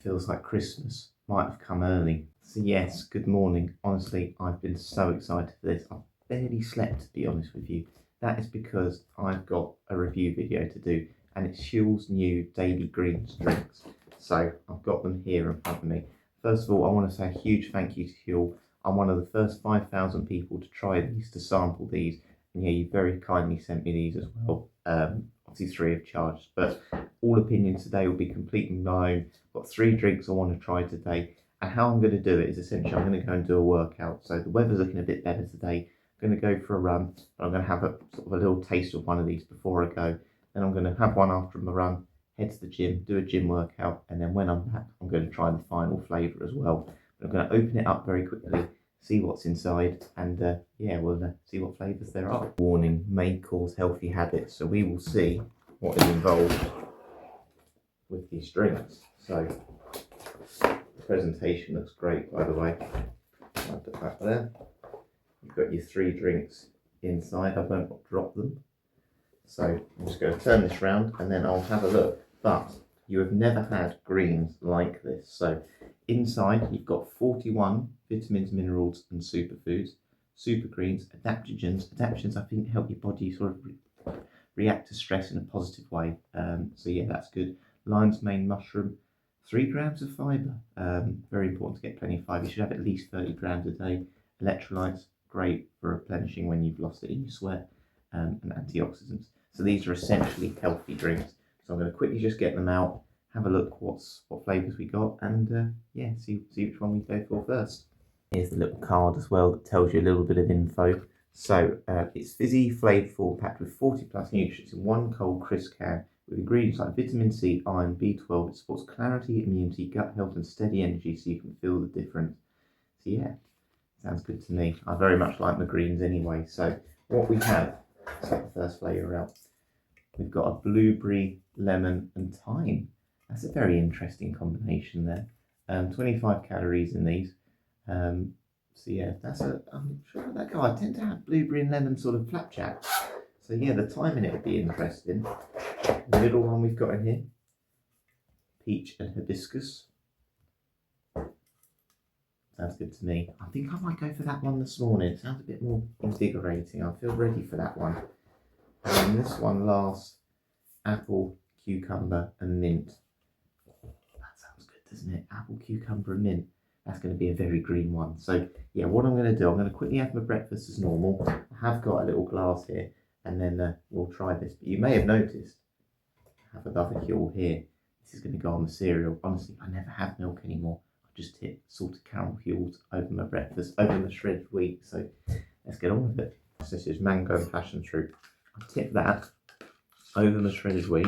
Feels like Christmas might have come early. So yes, good morning. Honestly, I've been so excited for this. I've barely slept, to be honest with you. That is because I've got a review video to do, and it's Huel's new daily greens drinks. So I've got them here in front of me. First of all, I want to say a huge thank you to Huel. I'm one of the first 5,000 people to try these, to sample these, and yeah, you very kindly sent me these as well. Obviously free of charge, but all opinions today will be completely my own. Got 3 drinks I want to try today, and how I'm going to do it is essentially I'm going to go and do a workout. So the weather's looking a bit better today. I'm going to go for a run, but I'm going to have a sort of a little taste of one of these before I go. Then I'm going to have one after my run, head to the gym, do a gym workout, and then when I'm back, I'm going to try the final flavour as well. But I'm going to open it up very quickly, see what's inside, and yeah, we'll see what flavours there are. Warning: may cause healthy habits, so we will see what is involved with these drinks. So the presentation looks great, by the way. I'll put that there. You've got your 3 drinks inside. I won't drop them. So I'm just going to turn this round and then I'll have a look. But you have never had greens like this. So inside you've got 41 vitamins, minerals and superfoods, super greens, adaptogens. Adaptogens I think help your body sort of react to stress in a positive way. So yeah, that's good. Lion's mane mushroom, 3 grams of fibre. Very important to get plenty of fibre. You should have at least 30 grams a day. Electrolytes, great for replenishing when you've lost it in your sweat, and antioxidants. So these are essentially healthy drinks. So I'm going to quickly just get them out, have a look what flavours we got, and yeah, see which one we go for first. Here's the little card as well that tells you a little bit of info. So it's fizzy, flavourful, packed with 40 plus nutrients in one cold, crisp can, with ingredients like vitamin C, iron, B12. It supports clarity, immunity, gut health and steady energy, so you can feel the difference. So yeah, sounds good to me. I very much like my greens anyway. So what we have, let's get the first flavour out. We've got a blueberry, lemon and thyme. That's a very interesting combination there. 25 calories in these. So yeah, I'm sure that guy. I tend to have blueberry and lemon sort of flapjack. So yeah, the thyme in it would be interesting. The middle one we've got in here, peach and hibiscus. Sounds good to me. I think I might go for that one this morning. It sounds a bit more invigorating. I feel ready for that one. And this one last, apple, cucumber and mint. That sounds good, doesn't it? Apple, cucumber and mint. That's going to be a very green one. So yeah, what I'm going to do, I'm going to quickly have my breakfast as normal. I have got a little glass here, and then we'll try this. But you may have noticed, I have another Huel here. This is going to go on the cereal. Honestly, I never have milk anymore. I just tip salted caramel Huels over my breakfast, over my shredded wheat. So let's get on with it. So this is mango and passion fruit. I tip that over my shredded wheat,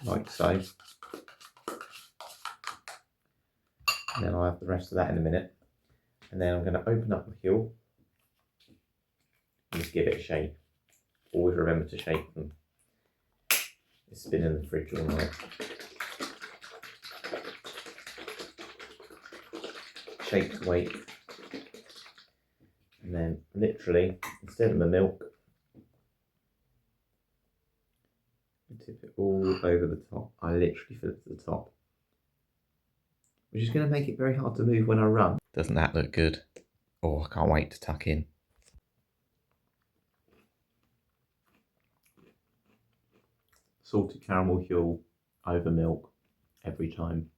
like so. And then I'll have the rest of that in a minute. And then I'm going to open up the Huel and just give it a shake. Always remember to shake them. It's been in the fridge all night. Shake to wake. And then literally, instead of my milk, I tip it all over the top. I literally fill it to the top, which is going to make it very hard to move when I run. Doesn't that look good? Oh, I can't wait to tuck in. Salted caramel Huel over milk every time.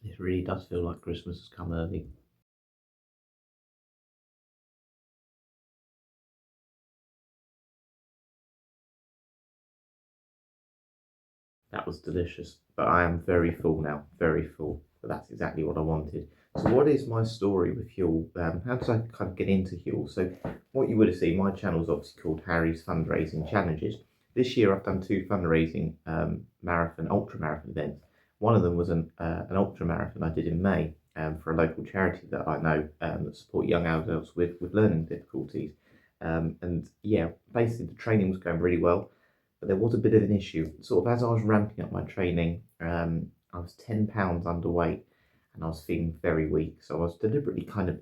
It really does feel like Christmas has come early. That was delicious, but I am very full now, very full. But that's exactly what I wanted. So what is my story with Huel? How did I kind of get into Huel? So what you would have seen, my channel is obviously called Harry's Fundraising Challenges. This year I've done 2 fundraising ultra marathon events. One of them was an ultra marathon I did in May for a local charity that I know that support young adults with learning difficulties. And yeah, basically the training was going really well. But there was a bit of an issue. Sort of as I was ramping up my training, I was 10 pounds underweight and I was feeling very weak. So I was deliberately kind of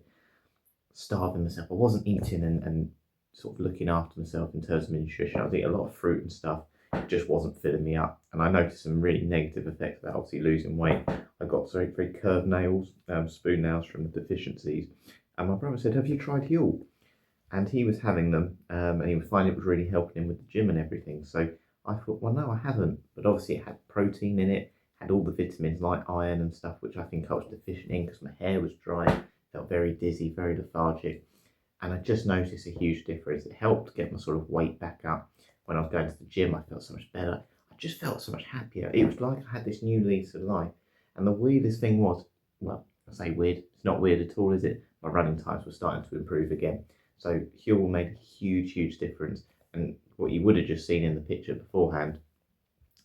starving myself. I wasn't eating and sort of looking after myself in terms of nutrition. I was eating a lot of fruit and stuff. it just wasn't filling me up. And I noticed some really negative effects of that, obviously losing weight. I got very curved nails, spoon nails from the deficiencies. And my brother said, have you tried Huel? And he was having them, and he was finding it was really helping him with the gym and everything. So I thought, well, no, I haven't. But obviously it had protein in it, had all the vitamins like iron and stuff, which I think I was deficient in because my hair was dry, felt very dizzy, very lethargic. And I just noticed a huge difference. It helped get my sort of weight back up. When I was going to the gym, I felt so much better. I just felt so much happier. It was like I had this new lease of life. And the weirdest thing was, well, I say weird, it's not weird at all, is it? My running times were starting to improve again. So Huel made a huge difference. And what you would have just seen in the picture beforehand,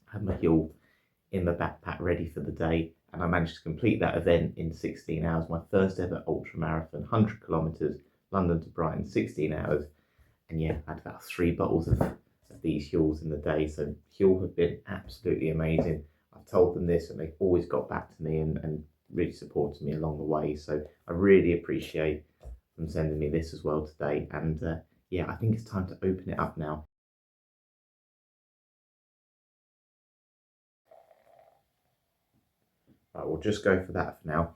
I had my Huel in the backpack ready for the day. And I managed to complete that event in 16 hours, my first ever ultra marathon, 100 kilometres, London to Brighton, 16 hours. And yeah, I had about 3 bottles of these Huels in the day. So Huel have been absolutely amazing. I've told them this and they've always got back to me and really supported me along the way. So I really appreciate them sending me this as well today. And yeah, I think it's time to open it up now. Right, we'll just go for that for now.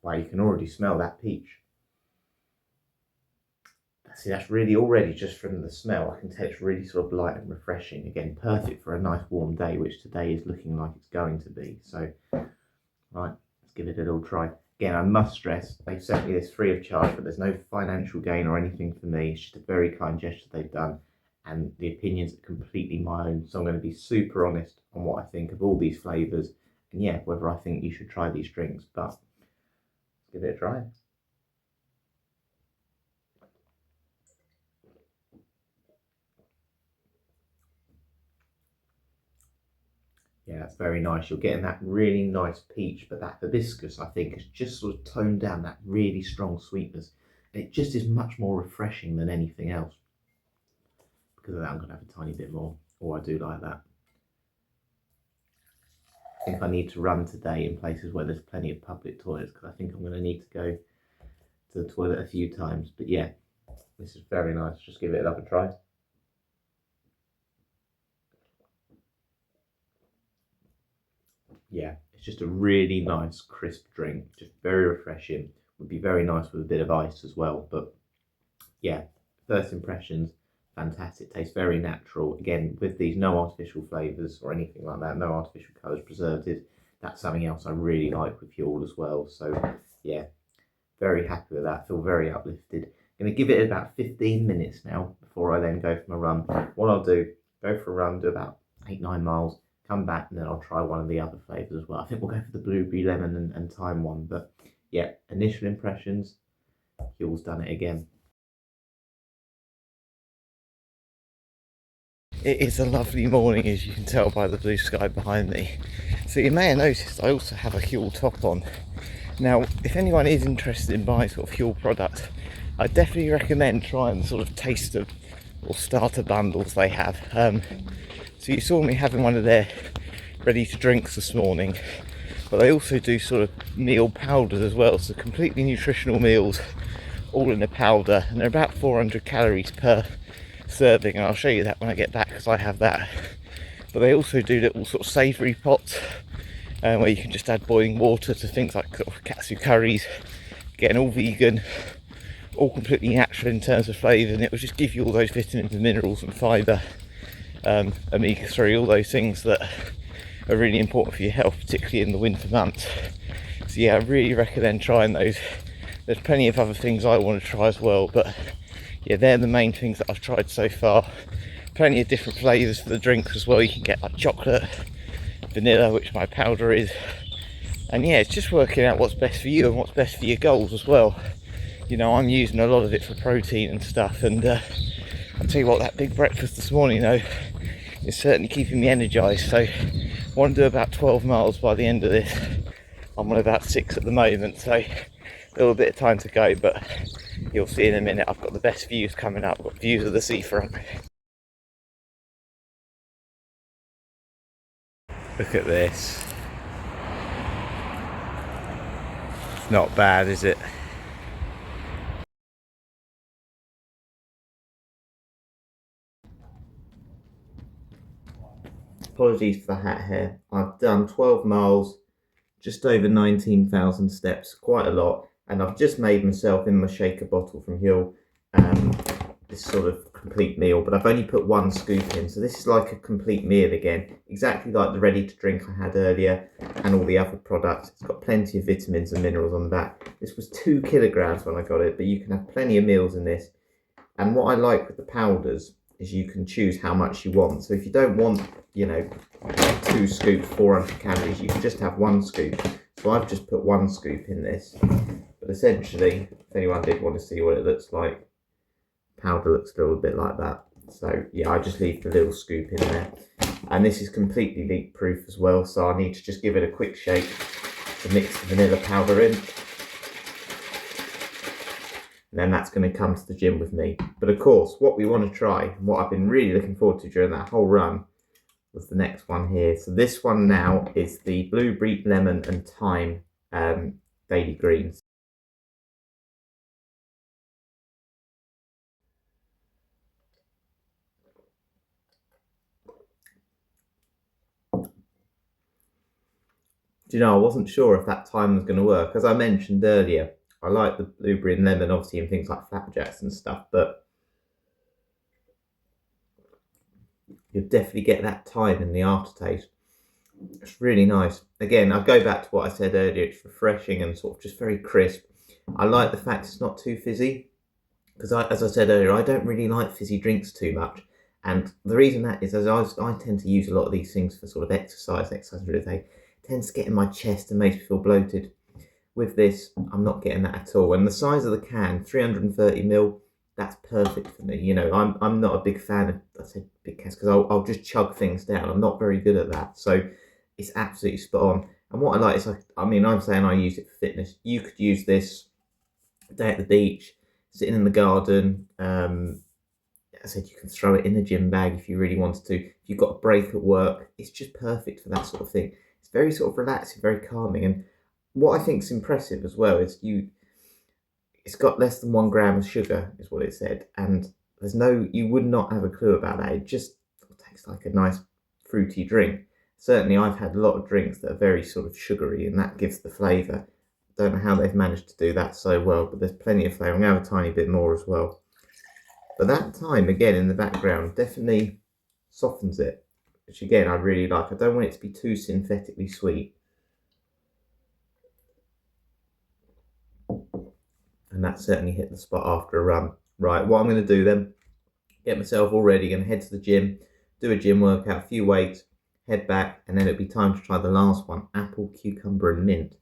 Wow, you can already smell that peach. See, that's really already just from the smell. I can tell it's really sort of light and refreshing. Again, perfect for a nice warm day, which today is looking like it's going to be. So, right, let's give it a little try. Again, I must stress, they've sent me this free of charge, but there's no financial gain or anything for me. It's just a very kind gesture they've done. And the opinions are completely my own. So I'm going to be super honest on what I think of all these flavours. And yeah, whether I think you should try these drinks. But let's give it a try. Yeah, it's very nice. You're getting that really nice peach, but that hibiscus, I think, has just sort of toned down that really strong sweetness. And it just is much more refreshing than anything else. Because of that, I'm going to have a tiny bit more. Oh, I do like that. I think I need to run today in places where there's plenty of public toilets, because I think I'm going to need to go to the toilet a few times. But yeah, this is very nice. Just give it another try. Yeah, it's just a really nice crisp drink, just very refreshing. Would be very nice with a bit of ice as well. But yeah, first impressions, fantastic. Tastes very natural. Again, with these no artificial flavours or anything like that, no artificial colours, preservatives. That's something else I really like with Huel as well. So yeah, very happy with that. Feel very uplifted. Going to give it about 15 minutes now before I then go for my run. What I'll do, go for a run, do about 8-9 miles, come back, and then I'll try one of the other flavours as well. I think we'll go for the blueberry lemon and thyme one. But yeah, initial impressions, Huel's done it again. It is a lovely morning, as you can tell by the blue sky behind me. So you may have noticed I also have a Huel top on. Now, if anyone is interested in buying sort of Huel products, I definitely recommend trying the sort of taster or starter bundles they have. So you saw me having one of their ready to drinks this morning, but they also do sort of meal powders as well, so completely nutritional meals all in a powder, and they're about 400 calories per serving, and I'll show you that when I get back because I have that. But they also do little sort of savoury pots where you can just add boiling water to things like sort of katsu curries, getting all vegan, all completely natural in terms of flavour, and it will just give you all those vitamins and minerals and fibre, omega-3, all those things that are really important for your health, particularly in the winter months. So yeah, I really recommend trying those. There's plenty of other things I want to try as well, but yeah, they're the main things that I've tried so far. Plenty of different flavours for the drinks as well. You can get like chocolate, vanilla, which my powder is, and yeah, it's just working out what's best for you and what's best for your goals as well. You know, I'm using a lot of it for protein and stuff, and I'll tell you what, that big breakfast this morning though is certainly keeping me energised. So I want to do about 12 miles by the end of this. I'm on about 6 at the moment, so a little bit of time to go, but you'll see in a minute. I've got the best views coming up. I've got views of the seafront. Look at this. It's not bad, is it? apologies for the hat hair. I've done 12 miles, just over 19,000 steps, quite a lot. And I've just made myself in my shaker bottle from Huel this sort of complete meal, but I've only put 1 scoop in. So this is like a complete meal again, exactly like the ready to drink I had earlier and all the other products. It's got plenty of vitamins and minerals on the back. This was 2 kilograms when I got it, but you can have plenty of meals in this. And what I like with the powders is you can choose how much you want. So if you don't want, you know, 2 scoops, 400 calories, you can just have 1 scoop. So I've just put 1 scoop in this. But essentially, if anyone did want to see what it looks like, powder looks a little bit like that. So yeah, I just leave the little scoop in there. And this is completely leak proof as well, so I need to just give it a quick shake to mix the vanilla powder in. And then that's going to come to the gym with me. But of course, what we want to try, and what I've been really looking forward to during that whole run, was the next one here. So this one now is the blueberry, lemon and thyme daily greens. Do you know, I wasn't sure if that thyme was going to work. As I mentioned earlier, I like the blueberry and lemon, obviously, in things like flapjacks and stuff, but you'll definitely get that thyme in the aftertaste. It's really nice. Again, I go back to what I said earlier, it's refreshing and sort of just very crisp. I like the fact it's not too fizzy, because as I said earlier, I don't really like fizzy drinks too much. And the reason that is, as I tend to use a lot of these things for sort of exercise during the day, it tends to get in my chest and makes me feel bloated. With this, I'm not getting that at all. And the size of the can, 330ml, that's perfect for me. You know, I'm not a big fan of, I said big cans, because I'll just chug things down. I'm not very good at that. So it's absolutely spot on. And what I like is, I mean, I'm saying I use it for fitness. You could use this day at the beach, sitting in the garden. I said you can throw it in a gym bag if you really wanted to. If you've got a break at work, it's just perfect for that sort of thing. It's very sort of relaxing, very calming. And what I think is impressive as well is it's got less than 1 gram of sugar, is what it said. And you would not have a clue about that. It just tastes like a nice fruity drink. Certainly I've had a lot of drinks that are very sort of sugary, and that gives the flavour. Don't know how they've managed to do that so well, but there's plenty of flavour. I'm going to have a tiny bit more as well. But that thyme, again, in the background, definitely softens it, which again, I really like. I don't want it to be too synthetically sweet. And that certainly hit the spot after a run. Right, what I'm going to do then, get myself all ready, going to head to the gym, do a gym workout, a few weights, head back, and then it'll be time to try the last one, apple, cucumber and mint.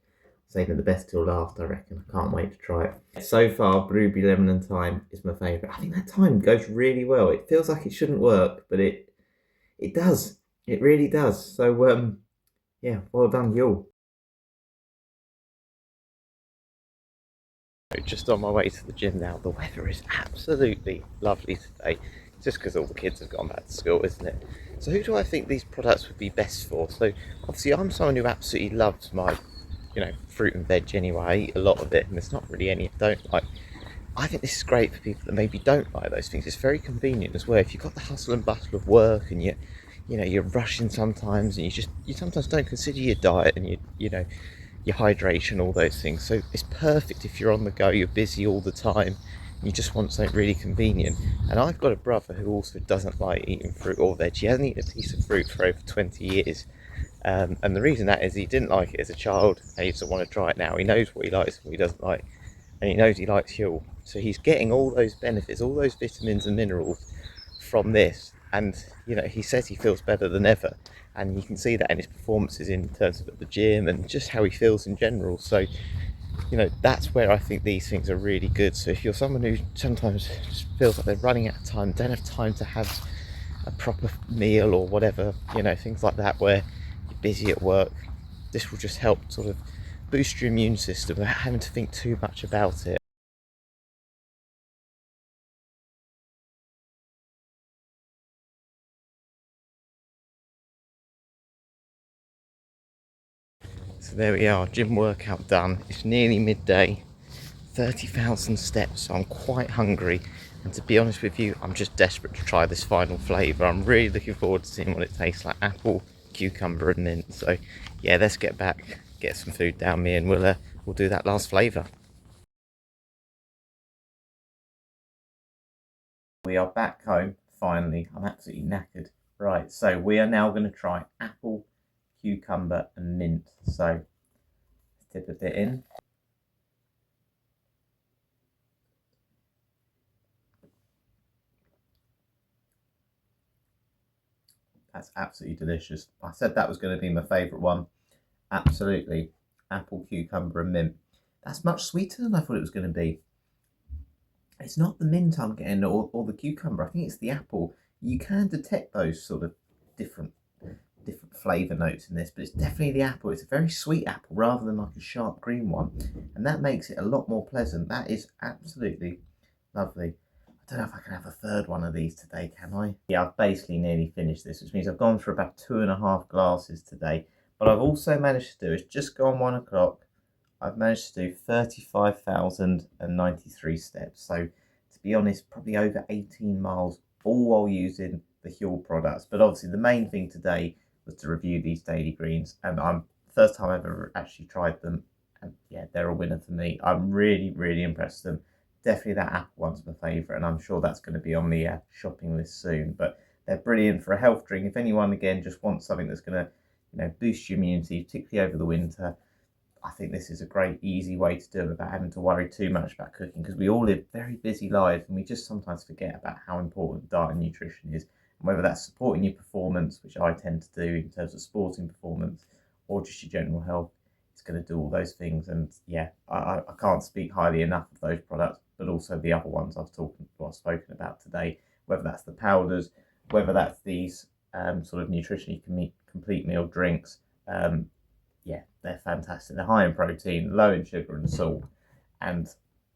Saving the best till last, I reckon. I can't wait to try it. So far, blueberry, lemon and thyme is my favourite. I think that thyme goes really well. It feels like it shouldn't work, but it does. It really does. So, yeah, well done, Huel. Just on my way to the gym now. The weather is absolutely lovely today. Just because all the kids have gone back to school, isn't it? So who do I think these products would be best for? So obviously I'm someone who absolutely loves my fruit and veg anyway. I eat a lot of it, and there's not really any I don't like. I think this is great for people that maybe don't like those things. It's very convenient as well. If you've got the hustle and bustle of work, and you're rushing sometimes, and you sometimes don't consider your diet and your hydration, all those things. So it's perfect if you're on the go, you're busy all the time, you just want something really convenient. And I've got a brother who also doesn't like eating fruit or veg. He hasn't eaten a piece of fruit for over 20 years. And the reason that is he didn't like it as a child, and he doesn't want to try it now. He knows what he likes and what he doesn't like, and he knows he likes Huel. So he's getting all those benefits, all those vitamins and minerals from this. And he says he feels better than ever, and you can see that in his performances in terms of at the gym and just how he feels in general. So that's where I think these things are really good. So if you're someone who sometimes just feels like they're running out of time, don't have time to have a proper meal or whatever, things like that, where you're busy at work, this will just help sort of boost your immune system without having to think too much about it. So there we are, gym workout done. It's nearly midday, 30,000 steps, so I'm quite hungry. And to be honest with you, I'm just desperate to try this final flavour. I'm really looking forward to seeing what it tastes like. Apple, cucumber and mint. So yeah, let's get back, get some food down me, and we'll do that last flavour. We are back home, finally. I'm absolutely knackered. Right, so we are now going to try apple, cucumber and mint. So let's dip a bit in. That's absolutely delicious. I said that was going to be my favourite one. Absolutely. Apple, cucumber and mint. That's much sweeter than I thought it was going to be. It's not the mint I'm getting or the cucumber. I think it's the apple. You can detect those sort of different flavour notes in this, but it's definitely the apple. It's a very sweet apple rather than like a sharp green one. And that makes it a lot more pleasant. That is absolutely lovely. I don't know if I can have a third one of these today, can I? Yeah, I've basically nearly finished this, which means I've gone for about 2.5 glasses today. But I've also managed to do, it's just gone 1 o'clock. I've managed to do 35,093 steps. So to be honest, probably over 18 miles, all while using the Huel products. But obviously the main thing today was to review these daily greens, and I'm first time I've ever actually tried them. And yeah, they're a winner for me. I'm really, really impressed with them. Definitely that apple one's my favourite, and I'm sure that's going to be on the shopping list soon. But they're brilliant for a health drink. If anyone again just wants something that's going to, boost your immunity, particularly over the winter, I think this is a great, easy way to do it without having to worry too much about cooking, because we all live very busy lives and we just sometimes forget about how important diet and nutrition is, and whether that's supporting your performance, which I tend to do in terms of sporting performance, or just your general health. It's going to do all those things, and yeah, I can't speak highly enough of those products, but also the other ones I've spoken about today, whether that's the powders, whether that's these sort of nutritionally complete meal drinks. Yeah, they're fantastic. They're high in protein, low in sugar and salt. And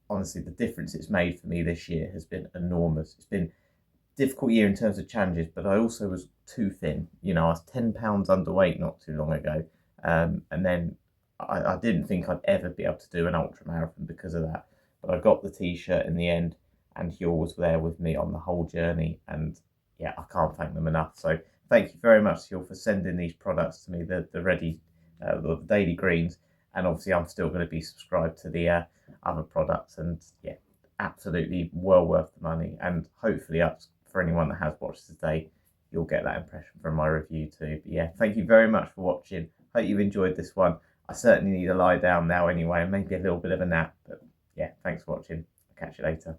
honestly, the difference it's made for me this year has been enormous. It's been a difficult year in terms of challenges, but I also was too thin. I was 10 pounds underweight not too long ago. And then I didn't think I'd ever be able to do an ultra marathon because of that. But I got the t-shirt in the end, and Huel was there with me on the whole journey. And yeah, I can't thank them enough. So thank you very much, Huel, for sending these products to me, the ready the daily greens, and obviously I'm still going to be subscribed to the other products, and yeah, absolutely well worth the money, and hopefully up for anyone that has watched today, you'll get that impression from my review too. But yeah, thank you very much for watching. Hope you've enjoyed this one. I certainly need to lie down now anyway, and maybe a little bit of a nap, but yeah, thanks for watching. I'll catch you later.